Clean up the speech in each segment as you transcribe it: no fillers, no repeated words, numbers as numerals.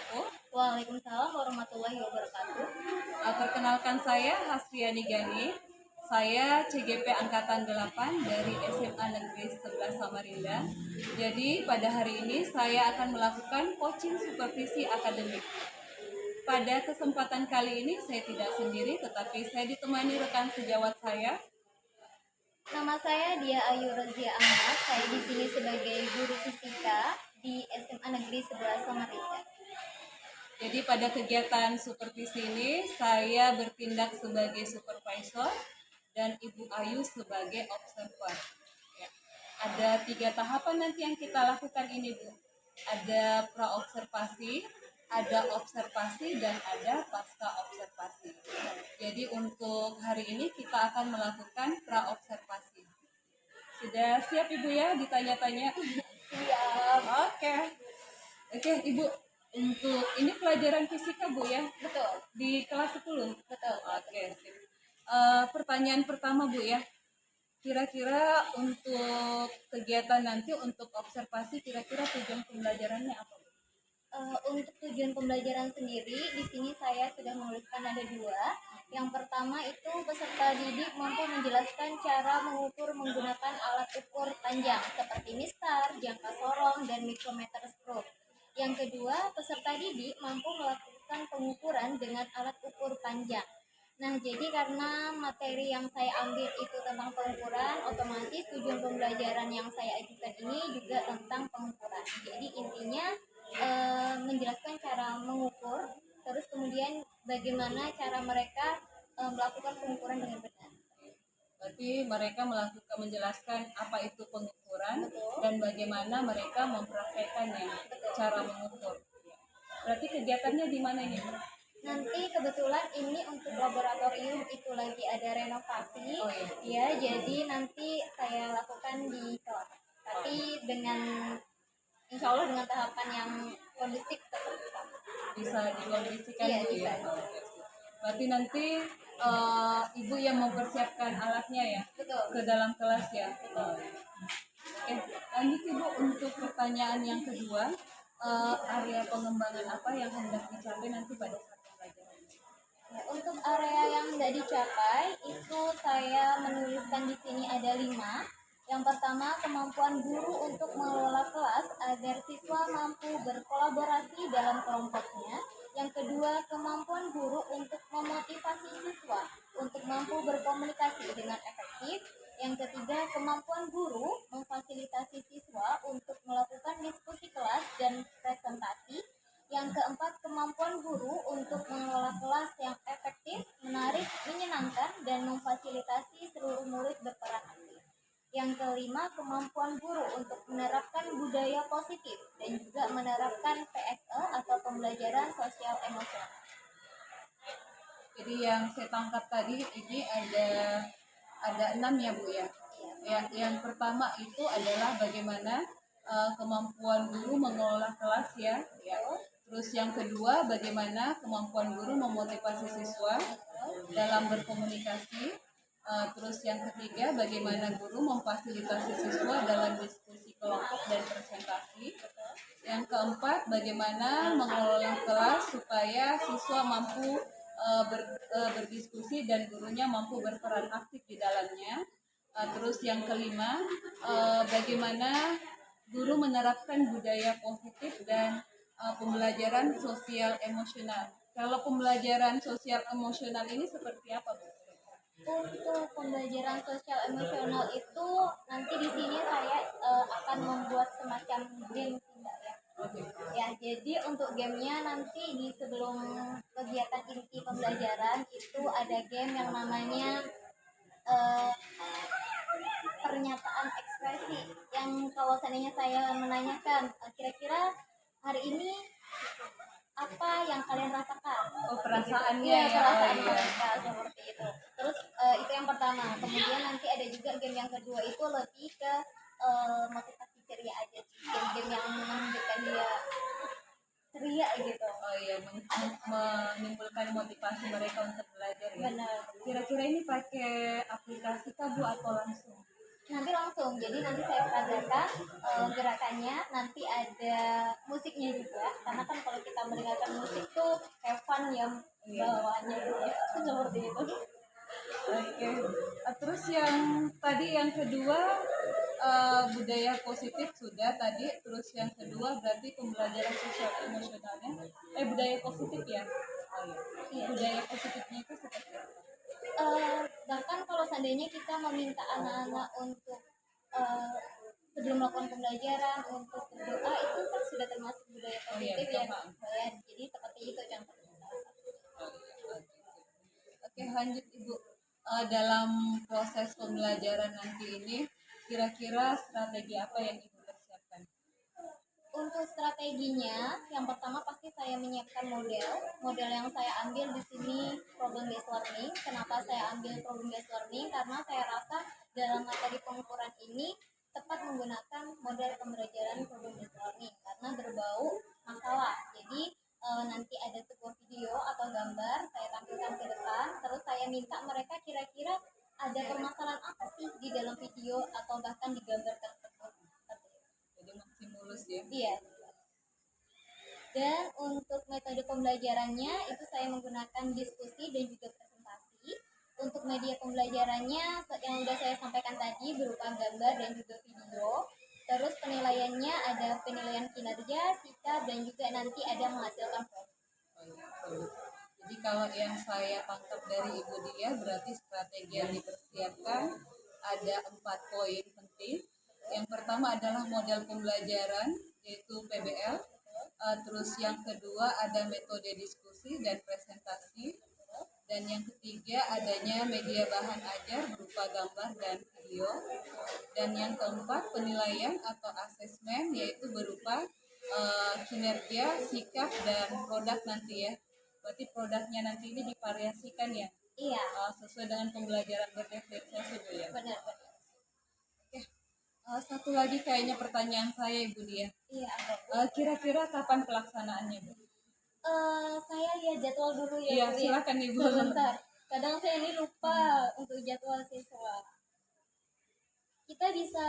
wabarakatuh. Waalaikumsalam warahmatullahi wabarakatuh. Perkenalkan saya Hasriani Gani. Saya CGP Angkatan 8 dari SMA Negeri 11 Samarinda. Jadi pada hari ini saya akan melakukan coaching supervisi akademik. Pada kesempatan kali ini saya tidak sendiri tetapi saya ditemani rekan sejawat saya. Nama saya Dia Ayu Rozia Ahmad. Saya di sini sebagai guru fisika di SMA Negeri 11 Samarinda. Jadi pada kegiatan supervisi ini saya bertindak sebagai supervisor dan Ibu Ayu sebagai observer. Ya. Ada 3 tahapan nanti yang kita lakukan ini, Bu. Ada pra-observasi, ada observasi, dan ada pasca observasi. Jadi untuk hari ini kita akan melakukan pra-observasi. Sudah siap Ibu ya ditanya-tanya? Siap. Oke, Ibu. Untuk ini pelajaran fisika Bu ya? Betul. Di kelas 10? Betul. Oke, sip. Pertanyaan pertama Bu ya. Kira-kira untuk kegiatan nanti untuk observasi kira-kira tujuan pembelajarannya apa Bu? Untuk tujuan pembelajaran sendiri, di sini saya sudah menuliskan ada 2. Yang pertama itu peserta didik mampu menjelaskan cara mengukur menggunakan alat ukur panjang seperti mistar, jangka sorong, dan mikrometer stroke. Yang kedua, peserta didik mampu melakukan pengukuran dengan alat ukur panjang. Nah, jadi karena materi yang saya ambil itu tentang pengukuran, otomatis tujuan pembelajaran yang saya ajukan ini juga tentang pengukuran. Jadi intinya menjelaskan cara mengukur, terus kemudian bagaimana cara mereka melakukan pengukuran dengan benar. Berarti mereka menjelaskan apa itu pengukuran. Betul. Dan bagaimana mereka mempraktekannya, Betul. cara mengukur. Berarti kegiatannya di mana ini? Nanti kebetulan ini untuk laboratorium itu lagi ada renovasi. Oh, iya. Ya, jadi nanti saya lakukan di kelas. Tapi dengan insya Allah dengan tahapan yang kondusif tetap Bisa dikondisikan Iya, Bu bisa. ya? Oke, sip. Berarti nanti Ibu yang mempersiapkan alatnya ya? Betul. Ke dalam kelas ya? Betul. Oke, lanjut Ibu untuk pertanyaan yang kedua. Area pengembangan apa yang hendak dicapai nanti pada saat pembelajaran? Ya, untuk area yang tidak dicapai itu saya menuliskan di sini ada 5. Yang pertama, kemampuan guru untuk mengelola kelas agar siswa mampu berkolaborasi dalam kelompoknya. Yang kedua, kemampuan guru untuk memotivasi siswa untuk mampu berkomunikasi dengan efektif. Yang ketiga, kemampuan guru memfasilitasi siswa untuk melakukan diskusi kelas dan presentasi. Yang keempat, kemampuan guru untuk mengelola kelas yang efektif, menarik, menyenangkan, dan memfasilitasi seluruh murid berperan aktif. Yang kelima, kemampuan guru untuk menerapkan budaya positif dan juga menerapkan PSE atau pembelajaran sosial emosional. Jadi yang saya tangkap tadi ini ada 6 ya Bu ya. Yang pertama itu adalah bagaimana kemampuan guru mengelola kelas ya. Terus yang kedua bagaimana kemampuan guru memotivasi siswa dalam berkomunikasi. Terus yang ketiga bagaimana guru memfasilitasi siswa dalam diskusi kelompok dan presentasi. Yang keempat bagaimana mengelola kelas supaya siswa mampu berdiskusi dan gurunya mampu berperan aktif di dalamnya. Terus yang kelima, bagaimana guru menerapkan budaya positif dan pembelajaran sosial emosional. Kalau pembelajaran sosial emosional ini seperti apa, Bu? Untuk pembelajaran sosial emosional itu nanti di sini saya akan membuat semacam game sih Mbak ya. Ya, jadi untuk gamenya nanti di sebelum kegiatan inti pembelajaran itu ada game yang namanya eh, pernyataan ekspresi, yang kalau seandainya saya menanyakan kira-kira hari ini apa yang kalian rasakan? Oh, perasaannya Iya, ya. perasaan Oh, iya. mereka seperti itu. Terus itu yang pertama. Kemudian nanti ada juga game yang kedua itu lebih ke motivasi ceria aja sih. Game-game yang menunjukkan dia ceria gitu. Oh iya, menimbulkan motivasi mereka untuk belajar ya. Benar. Kira-kira ini pakai aplikasi kah Bu atau langsung? nanti langsung, jadi nanti saya peragakan gerakannya, nanti ada musiknya juga, karena kan kalau kita mendengarkan musik tuh have fun ya bawaannya gitu ya. Seperti itu. Oke. Terus yang kedua budaya positif sudah tadi. Terus yang kedua berarti pembelajaran sosial emosionalnya. Budaya positif ya. Oh iya. Iya. Budaya positifnya itu seperti apa? Bahkan kalau seandainya kita meminta anak-anak untuk sebelum melakukan pembelajaran untuk berdoa, itu kan sudah termasuk budaya Oh iya, positif ya. paham. Ya, jadi seperti itu contohnya. Oke, lanjut Ibu. Dalam proses pembelajaran nanti ini, kira-kira strategi apa yang Ibu persiapkan? Untuk strateginya, yang pertama pasti saya menyiapkan model. Model yang saya ambil di sini problem based learning. Kenapa saya ambil problem based learning? Karena saya rasa dalam materi pengukuran ini tepat menggunakan model pembelajaran problem based learning karena berbau masalah. Jadi nanti ada sebuah video atau gambar saya tampilkan ke depan, terus saya minta mereka kira-kira ada permasalahan apa sih di dalam video atau bahkan di gambar tersebut. Jadi masih mulus ya? Iya. Dan untuk metode pembelajarannya itu saya menggunakan diskusi dan juga presentasi. Untuk media pembelajarannya yang sudah saya sampaikan tadi berupa gambar dan juga video. Terus penilaiannya ada penilaian kinerja, sikap, dan juga nanti ada menghasilkan produk. Jadi kalau yang saya tangkap dari Ibu Dia, berarti strategi yang dipersiapkan ada 4 poin penting. Yang pertama adalah model pembelajaran, yaitu PBL. Terus yang kedua ada metode diskusi dan presentasi. Dan yang ketiga adanya media bahan ajar berupa gambar dan video. Dan yang keempat penilaian atau asesmen, yaitu berupa kinerja, sikap, dan produk nanti ya. Berarti produknya nanti ini divariasikan ya? Iya. Sesuai dengan pembelajaran berdiferensiasi Bu ya? Benar. Oke. Satu lagi kayaknya pertanyaan saya Ibu Dia. Iya. Kira-kira kapan pelaksanaannya Bu? Saya lihat jadwal dulu ya. Iya, Bu, ya. silakan Ibu. Sebentar. Kadang saya ini lupa untuk jadwal siswa. Kita bisa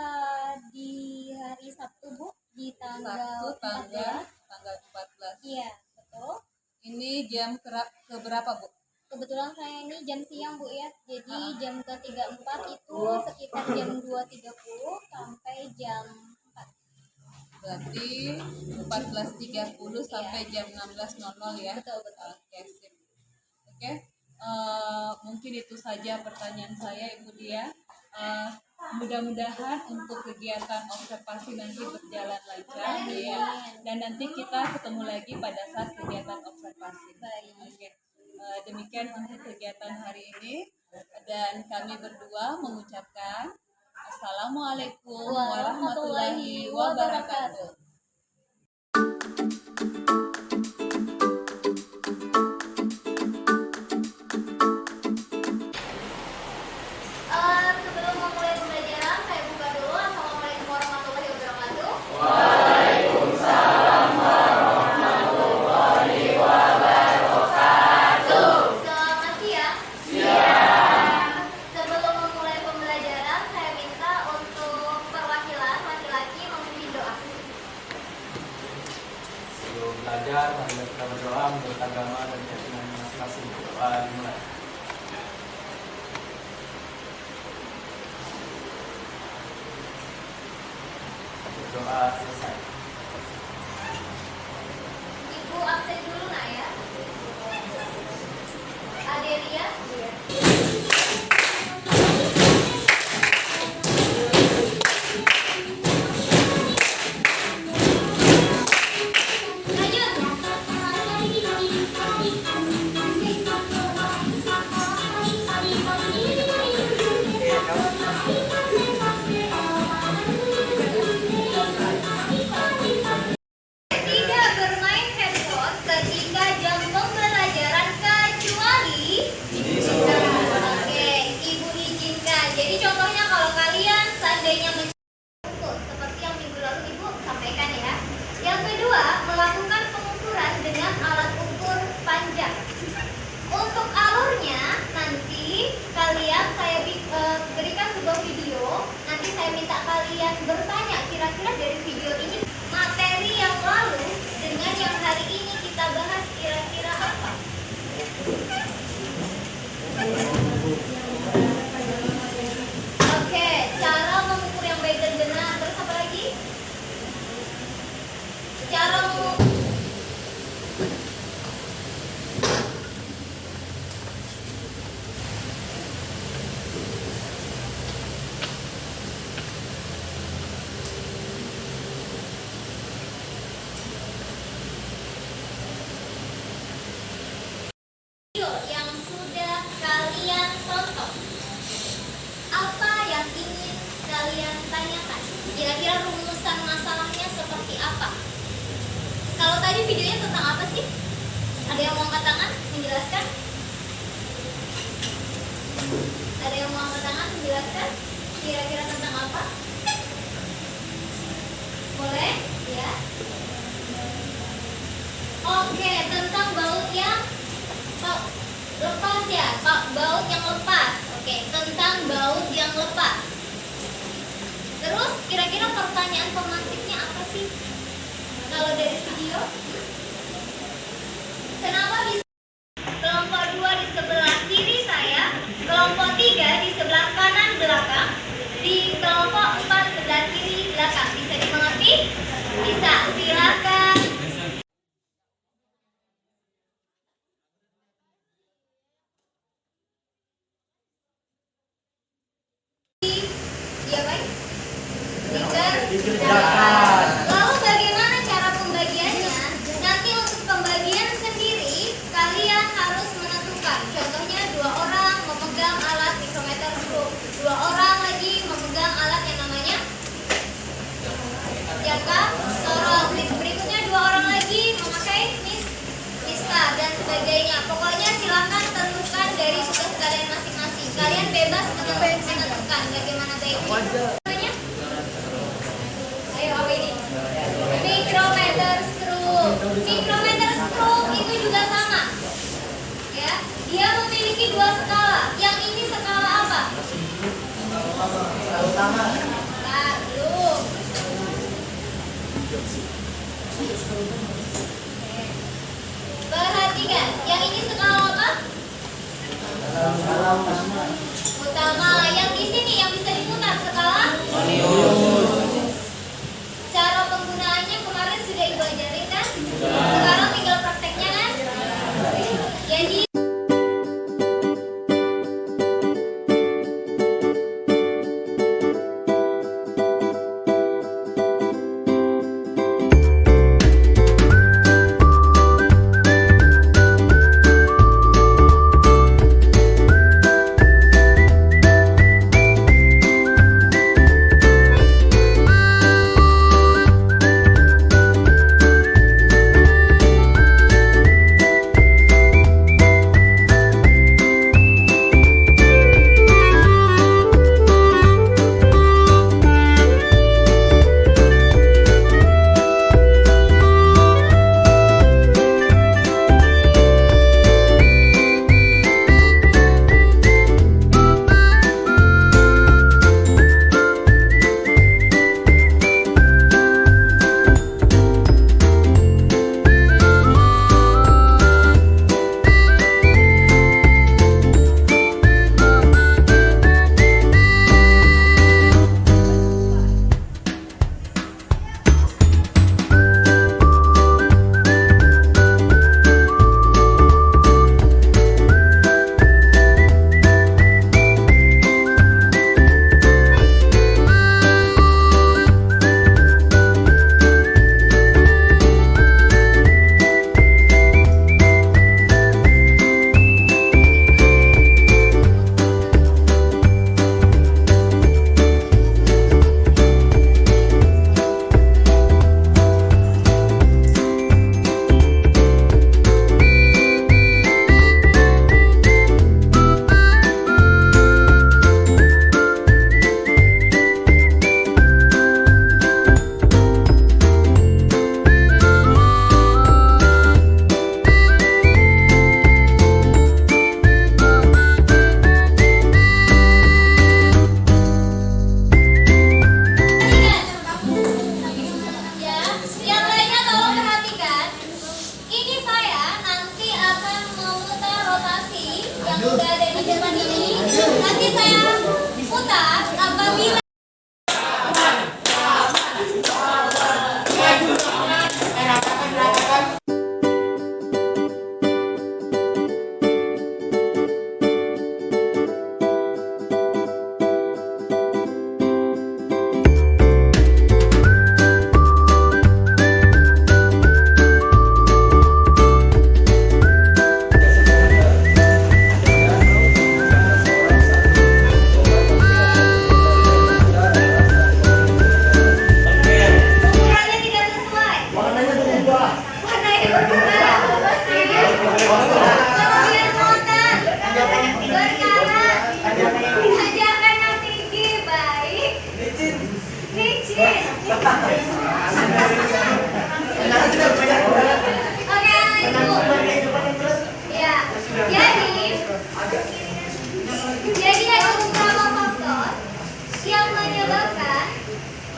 di hari Sabtu Bu, di tanggal Sabtu 14. tanggal 14. Iya, betul. Ini jam keberapa Bu? Kebetulan saya ini jam siang Bu ya. Jadi jam ke-34 itu sekitar jam 2.30 sampai jam 4. Berarti 14.30 sampai jam 16.00 ya? Betul, betul. Oke, sip. Oke, mungkin itu saja pertanyaan saya Ibu Dia. Mudah-mudahan untuk kegiatan observasi nanti berjalan lancar ya. Dan nanti kita ketemu lagi pada saat kegiatan observasi. Baik. Oke. Demikian untuk kegiatan hari ini, dan kami berdua mengucapkan Assalamualaikum warahmatullahi wabarakatuh. Sebelum memulai pembelajaran, saya buka dulu. Assalamualaikum warahmatullahi wabarakatuh. Selamat siang. Sebelum memulai pembelajaran, saya minta untuk perwakilan laki-laki memimpin doa. Sebelum belajar, mari kita berdoa menurut agama dan keyakinan masing-masing. Doa dimulai. Doa selesai. Ibu absen dulu nak ya. Adelia. Tidak bermain handphone ketika jam pembelajaran kecuali bertanya, kira-kira dari video ini materi yang lalu dengan yang hari ini kita bahas kira-kira apa? Oke, cara mengukur yang baik dan benar. Terus apa lagi? Cara mengukur video yang sudah kalian tonton. Apa yang ingin kalian tanyakan? Kira-kira rumusan masalahnya seperti apa? Kalau tadi videonya tentang apa sih? Ada yang mau angkat tangan menjelaskan? Ada yang mau angkat tangan menjelaskan? Kira-kira tentang apa? Boleh? Ya. Oke, tentang baut yang lepas ya, Pak. Baut yang lepas. Oke, tentang baut yang lepas. Terus kira-kira pertanyaan pemantiknya apa sih? Kalau dari video, kenapa bisa kelompok 2 di sebelah kiri saya, kelompok 3 di sebelah kanan belakang, di kelompok 4 sebelah kiri belakang? Bisa dimengerti? Bisa. Silakan. Iya baik. Dikerjakan. Lalu bagaimana cara pembagiannya? Nanti untuk pembagian sendiri kalian harus menentukan. Contohnya 2 orang memegang alat mikrometer skrup, 2 orang lagi memegang alat yang namanya jangka sorot. Berikutnya 2 orang lagi memakai mista dan sebagainya. Pokoknya silakan tentukan dari tugas kalian masing-masing. Kalian bebas menentukan bagaimana baiknya. Namanya? Ayo apa ini? Mikrometer skrup. Mikrometer skrup itu juga sama. Ya, dia memiliki 2 skala. Yang ini skala apa? Utama. Nah, belum. Perhatikan, yang ini skala apa? Utama. Yang di sini yang bisa diputar skala? Cara penggunaannya kemarin sudah Ibu ajarin kan? Sekarang tinggal prakteknya kan? Jadi yang udah ada di depan ini. Nanti saya putar apabila ukurannya tidak sesuai. Warnanya berubah. Kemudian muatan berkarat, tanjakan yang tinggi, baik, licin. Oke, lanjut. Ya, jadi ada beberapa faktor yang menyebabkan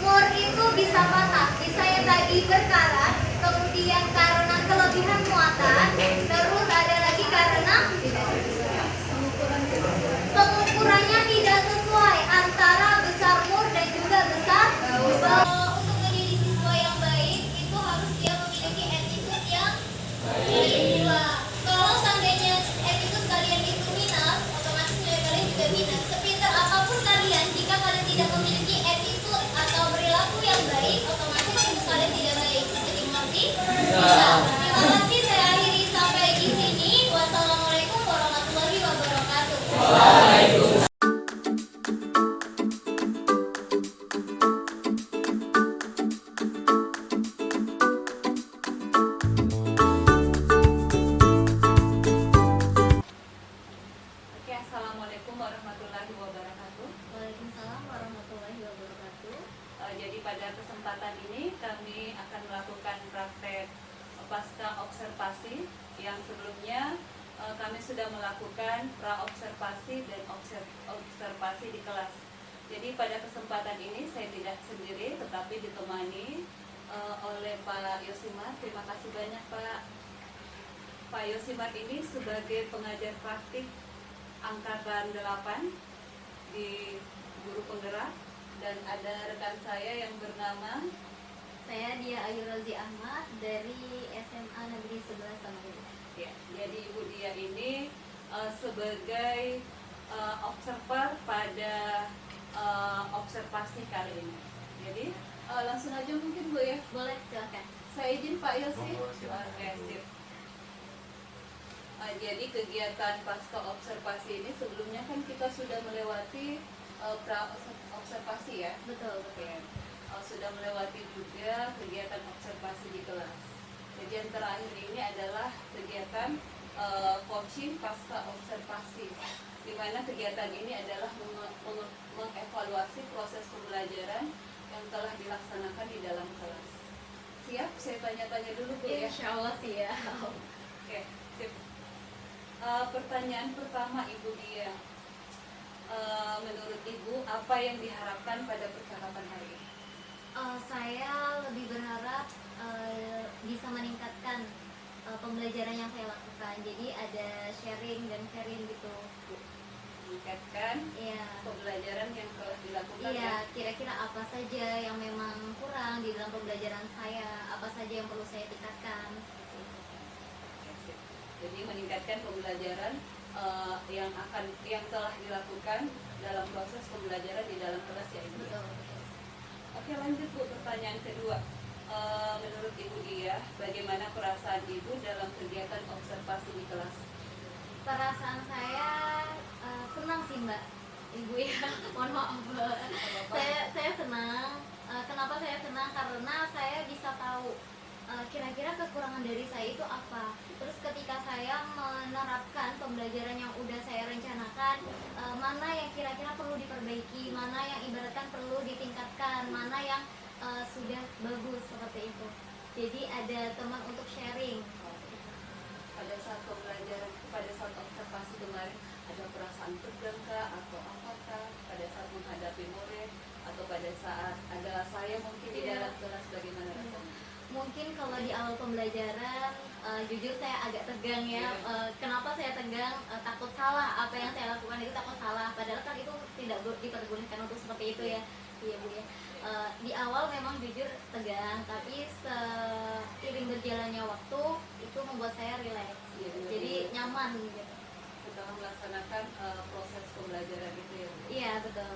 mur itu bisa patah. Bisa yang tadi berkarat, kemudian karena kelebihan muatan, terus ada lagi karena pengukurannya tidak sesuai antara besar mur dan juga besar bau. Untuk menjadi siswa yang baik itu harus dia memiliki attitude yang baik. Kalau seandainya attitude kalian itu minus, otomatis nilai kalian juga minus. Sepintar apapun kalian, jika kalian tidak memiliki attitude atau perilaku yang baik, otomatis itu kalian tidak baik. Bisa dimengerti? Bisa. Terima kasih, saya akhiri sampai di sini. Wassalamualaikum warahmatullahi wabarakatuh. Oke, assalamualaikum warahmatullahi wabarakatuh. Waalaikumsalam warahmatullahi wabarakatuh. Jadi pada kesempatan ini kami akan melakukan praktek pasca observasi yang sebelumnya kami sudah melakukan pra-observasi dan observasi di kelas. Jadi pada kesempatan ini saya tidak sendiri tetapi ditemani oleh Pak Yosimar. Terima kasih banyak Pak Yosimar ini sebagai pengajar praktik angkatan 8 di guru penggerak, dan ada rekan saya yang bernama Saya Dia Ayu Rozi Ahmad dari SMA Negeri 11 Samarinda. ya. Jadi Ibu Dia ini sebagai observer pada observasi kali ini. Jadi langsung aja mungkin Bu ya. Boleh, silakan. Saya izin Pak Yosi. Monggo, silakan. Oke, sip. Jadi kegiatan pasca observasi ini sebelumnya kan kita sudah melewati pra observasi ya. Betul, Oke. betul. Sudah melewati juga kegiatan observasi di kelas. Jadi yang terakhir ini adalah kegiatan coaching pasca observasi, di mana kegiatan ini adalah mengevaluasi proses pembelajaran yang telah dilaksanakan di dalam kelas. Siap? Saya tanya-tanya dulu Bu ya. Insya Allah siap. Oke, sip. Pertanyaan pertama Ibu Dia, menurut Ibu apa yang diharapkan pada percakapan hari ini? Saya lebih berharap bisa meningkatkan pembelajaran yang saya lakukan. Jadi ada sharing dan sharing gitu. Meningkatkan Iya. pembelajaran yang telah dilakukan Iya, ya. kira-kira apa saja yang memang kurang di dalam pembelajaran saya, apa saja yang perlu saya tingkatkan. Oke, sip. Jadi meningkatkan pembelajaran yang telah dilakukan dalam proses pembelajaran di dalam kelas ya Ibu. Betul, betul. Oke, lanjut Bu, pertanyaan kedua. Menurut Ibu Dia, bagaimana perasaan Ibu dalam kegiatan observasi di kelas? Perasaan saya senang sih Mbak, Ibu ya. Mohon maaf Mbak. Saya senang. Kenapa saya senang? Karena saya bisa tahu kira-kira kekurangan dari saya itu apa. Terus ketika saya menerapkan pembelajaran yang udah saya rencanakan, mana yang kira-kira perlu diperbaiki, mana yang ibaratkan perlu ditingkatkan, mana yang sudah bagus seperti itu. Jadi ada teman untuk sharing. Pada saat pembelajaran, pada saat observasi kemarin, ada perasaan tegang kah atau apakah pada saat menghadapi murid atau pada saat adalah saya mungkin di dalam kelas, bagaimana rasanya? Mungkin kalau di awal pembelajaran Jujur saya agak tegang ya. Kenapa saya tegang? Takut salah, apa yang saya lakukan itu takut salah. Padahal kan itu tidak diperbolehkan untuk seperti itu ya. Iya Bu ya. Di awal memang jujur tegang, tapi seiring berjalannya waktu itu membuat saya rileks. Iya, Jadi nyaman gitu. setelah melaksanakan proses pembelajaran itu ya Bu. Iya betul.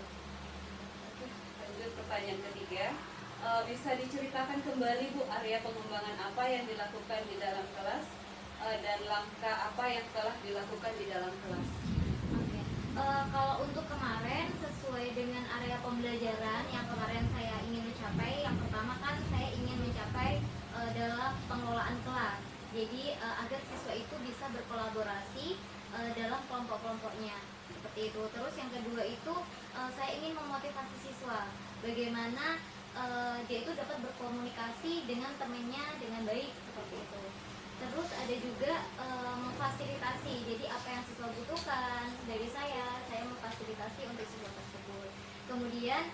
Lanjut pertanyaan ketiga. Bisa diceritakan kembali Bu area pengembangan apa yang dilakukan di dalam kelas dan langkah apa yang telah dilakukan di dalam kelas? Oke. Kalau untuk kemarin sesuai dengan area pembelajaran yang kemarin saya ingin mencapai, yang pertama kan saya ingin mencapai dalam pengelolaan kelas. Jadi agar siswa itu bisa berkolaborasi dalam kelompok-kelompoknya seperti itu. Terus yang kedua itu saya ingin memotivasi siswa bagaimana dia itu dapat berkomunikasi dengan temannya dengan baik seperti itu. Terus ada juga memfasilitasi, jadi apa yang siswa butuhkan dari saya memfasilitasi untuk siswa tersebut. Kemudian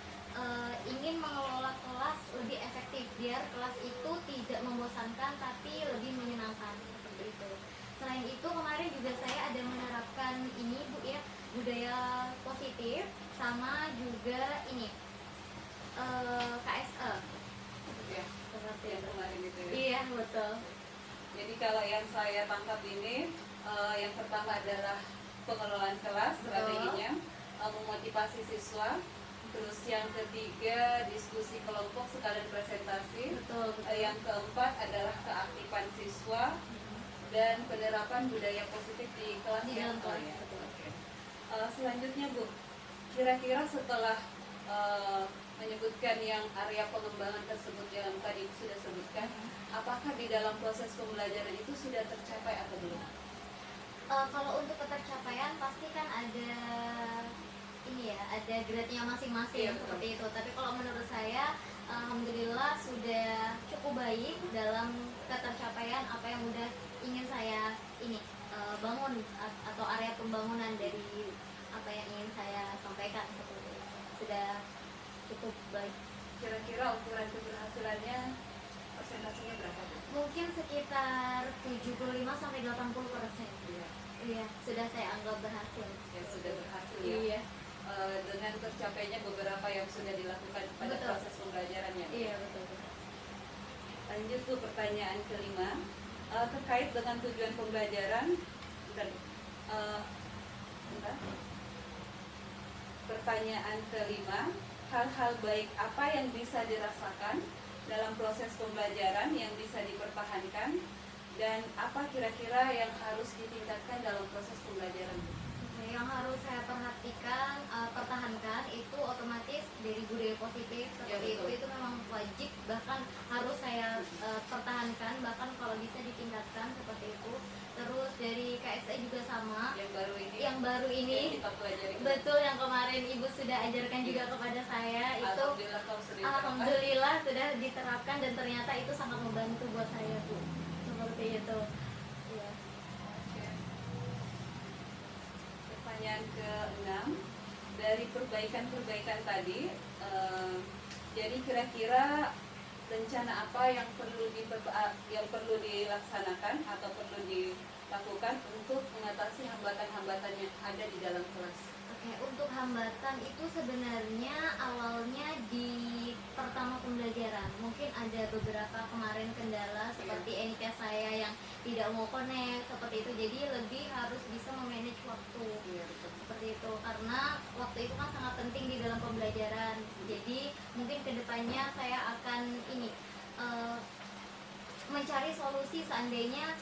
ingin mengelola kelas lebih efektif biar kelas itu tidak membosankan tapi lebih menyenangkan seperti itu. Selain itu kemarin juga saya ada menerapkan ini Bu ya, budaya positif sama juga ini KSE. Ya, Seperti yang itu. kemarin itu ya. Iya betul. Jadi kalau yang saya tangkap ini, yang pertama adalah pengelolaan kelas, Betul. strateginya, memotivasi siswa. Terus yang ketiga, diskusi kelompok sekalian presentasi. Betul. Yang keempat adalah keaktifan siswa dan penerapan budaya positif di kelas Di ya. dalam kelas, ya. betul. Oke. Selanjutnya Bu, kira-kira setelah menyebutkan yang area pengembangan tersebut yang tadi sudah sebutkan, apakah di dalam proses pembelajaran itu sudah tercapai atau belum? Kalau untuk ketercapaian pasti kan ada ini ya, ada grade-nya masing-masing Iya, betul. seperti itu. Tapi kalau menurut saya, alhamdulillah sudah cukup baik dalam ketercapaian apa yang udah ingin saya ini bangun atau area pembangunan dari apa yang ingin saya sampaikan seperti itu. Sudah cukup baik. Kira-kira ukuran keberhasilannya persentasenya berapa Bu? Mungkin sekitar 75 sampai 80%. Iya, Iya, sudah saya anggap berhasil. yang sudah berhasil ya. Iya. Dengan tercapainya beberapa yang sudah dilakukan pada Betul. proses pembelajarannya. Iya, betul. Lanjut ke pertanyaan kelima, terkait dengan tujuan pembelajaran. Bentar. Pertanyaan kelima, hal-hal baik apa yang bisa dirasakan dalam proses pembelajaran yang bisa dipertahankan dan apa kira-kira yang harus ditingkatkan dalam proses pembelajaran? Oke, yang harus saya perhatikan, pertahankan itu otomatis dari budaya positif Ya, seperti betul. itu memang wajib, bahkan harus saya pertahankan, bahkan kalau bisa ditingkatkan seperti itu. Terus dari KSE juga sama, Yang baru ini, yang baru yang ini kita pelajari. betul yang kemarin Ibu sudah ajarkan juga kepada saya itu. Alhamdulillah kalau sudah diterapkan. Alhamdulillah sudah diterapkan dan ternyata itu sangat membantu buat saya Bu. Seperti itu. Iya. Oke. Pertanyaan ke-6, dari perbaikan-perbaikan tadi, jadi kira-kira rencana apa yang perlu dilaksanakan atau perlu dilakukan untuk mengatasi hambatan-hambatan yang ada di dalam kelas? Oke, untuk hambatan itu sebenarnya awalnya di pertama pembelajaran. Mungkin ada beberapa kemarin kendala seperti NK saya yang tidak mau connect seperti itu. Jadi lebih harus bisa memanage waktu. Iya, betul. Seperti itu karena waktu itu kan sangat penting di dalam pembelajaran. Jadi mungkin kedepannya saya akan ini mencari solusi seandainya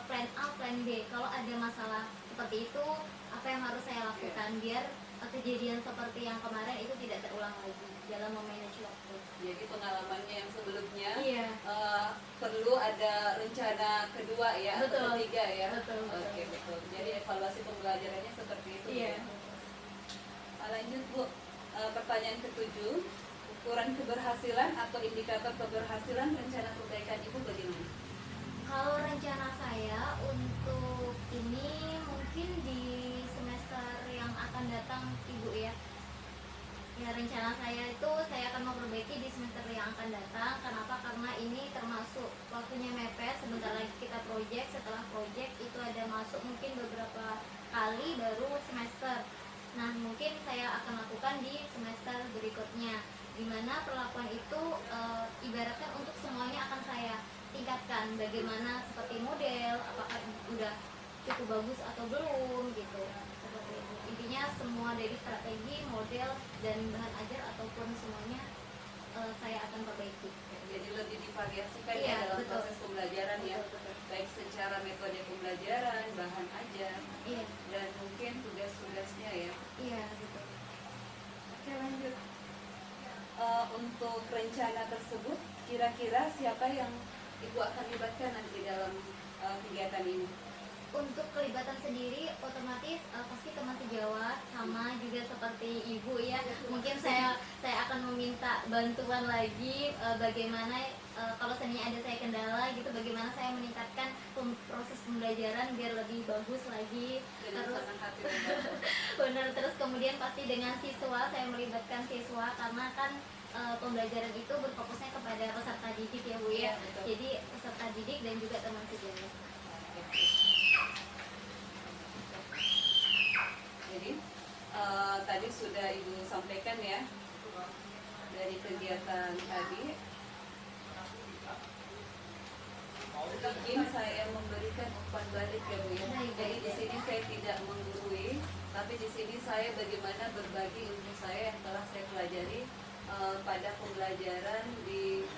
plan A, plan B. Kalau ada masalah seperti itu, apa yang harus saya lakukan biar kejadian seperti yang kemarin itu tidak terulang lagi dalam memanage waktu. Jadi pengalamannya yang sebelumnya, Iya. perlu ada rencana kedua ya, Betul. atau ketiga ya. Betul, betul. Oke, betul. Jadi evaluasi pembelajarannya seperti itu. Iya. Ya. Lanjut Bu, pertanyaan ke-7, ukuran keberhasilan atau indikator keberhasilan rencana perbaikan Ibu bagaimana? Kalau rencana saya untuk ini mungkin di semester yang akan datang Ibu ya, Ya, rencana saya itu saya akan memperbaiki di semester yang akan datang. Kenapa? Karena ini termasuk waktunya mepet. Sebentar lagi kita project. Setelah project itu ada masuk mungkin beberapa kali baru semester. Nah, mungkin saya akan lakukan di semester berikutnya, dimana perlakuan itu ibaratkan untuk semuanya akan saya tingkatkan. Bagaimana seperti model, apakah udah cukup bagus atau belum gitu. Seperti itu. Intinya semua dari strategi, model, dan bahan ajar ataupun semuanya saya akan perbaiki. Jadi lebih divariasikan Iya, ya dalam betul. proses pembelajaran ya, Betul, betul. baik secara metode pembelajaran, bahan ajar, Iya, dan mungkin tugas-tugasnya ya. iya gitu. Oke, lanjut. Untuk rencana tersebut, kira-kira siapa yang Ibu akan libatkan nanti dalam kegiatan ini? Untuk kelibatan sendiri otomatis pasti teman sejawat, sama juga seperti ibu ya. Mungkin saya akan meminta bantuan lagi, bagaimana kalau seandainya ada saya kendala gitu, bagaimana saya meningkatkan proses pembelajaran biar lebih bagus lagi. Dengan Terus senang hati membantu. benar, terus kemudian pasti dengan siswa, saya melibatkan siswa karena kan pembelajaran itu berfokusnya kepada peserta didik ya Bu Iya, ya. betul. Jadi peserta didik dan juga teman sejawat. Jadi tadi sudah Ibu sampaikan ya dari kegiatan tadi. Mungkin saya memberikan umpan balik ya Bu ya. Jadi di sini saya tidak menggurui, tapi di sini saya bagaimana berbagi ilmu saya yang telah saya pelajari pada pembelajaran di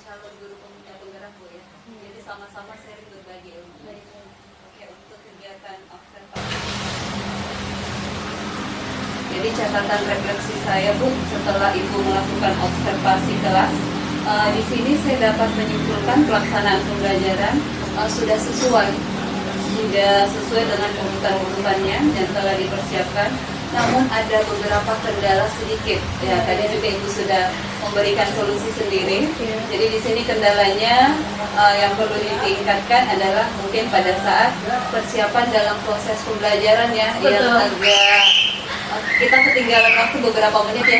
calon guru pemuda penggerak Bu ya. Jadi sama-sama sharing berbagi ilmu. Oke, untuk kegiatan observasi. Jadi catatan refleksi saya Bu, setelah Ibu melakukan observasi kelas, di sini saya dapat menyimpulkan pelaksanaan pembelajaran sudah sesuai dengan urutan-urutannya yang telah dipersiapkan. Namun ada beberapa kendala sedikit. Ya, tadi juga Ibu sudah memberikan solusi sendiri. Jadi di sini kendalanya yang perlu ditingkatkan adalah mungkin pada saat persiapan dalam proses pembelajaran ya, yang agak kita ketinggalan waktu beberapa menit ya.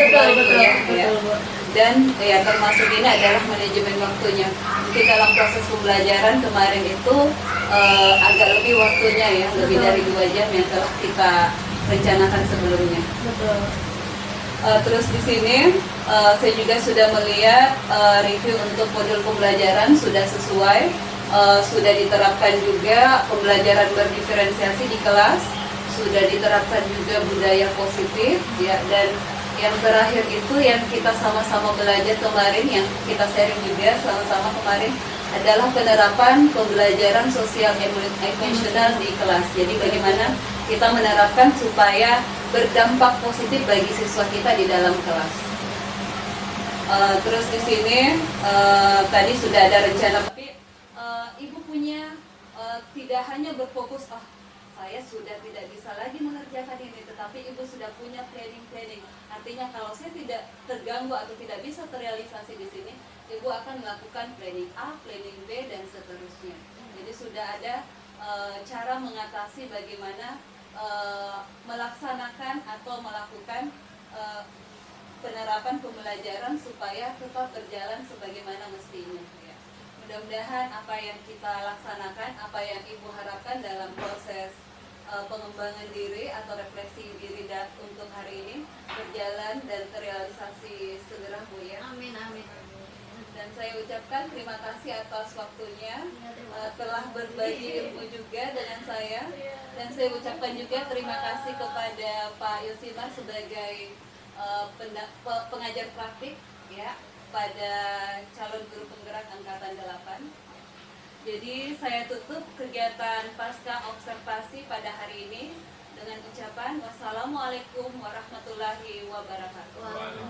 Betul. Dan ya termasuk ini adalah manajemen waktunya. Mungkin dalam proses pembelajaran kemarin itu agak lebih waktunya ya, lebih dari 2 jam yang telah kita rencanakan sebelumnya. Betul. Terus di sini saya juga sudah melihat review untuk modul pembelajaran sudah sesuai, sudah diterapkan juga pembelajaran berdiferensiasi di kelas, sudah diterapkan juga budaya positif ya, dan yang terakhir itu yang kita sama-sama belajar kemarin, yang kita sharing juga sama-sama kemarin adalah penerapan pembelajaran sosial emosional di kelas. Jadi bagaimana kita menerapkan supaya berdampak positif bagi siswa kita di dalam kelas. Terus di sini tadi sudah ada rencana, tapi Ibu punya tidak hanya berfokus saya sudah tidak bisa lagi mengerjakan ini, tetapi Ibu sudah punya planning. Artinya kalau saya tidak terganggu atau tidak bisa terrealisasi di sini, Ibu akan melakukan planning A, planning B, dan seterusnya. Jadi sudah ada cara mengatasi bagaimana melaksanakan atau melakukan penerapan pembelajaran supaya tetap berjalan sebagaimana mestinya. Ya. Mudah-mudahan apa yang kita laksanakan, apa yang Ibu harapkan dalam proses pengembangan diri atau refleksi diri untuk hari ini berjalan dan terrealisasi segera Bu ya. Amin. Dan saya ucapkan terima kasih atas waktunya, Ya, terima kasih. telah berbagi ilmu juga dengan saya. Dan saya ucapkan juga terima kasih kepada Pak Yosimar sebagai pengajar praktik ya pada calon guru penggerak angkatan 8. Jadi saya tutup kegiatan pasca observasi pada hari ini dengan ucapan wassalamualaikum warahmatullahi wabarakatuh.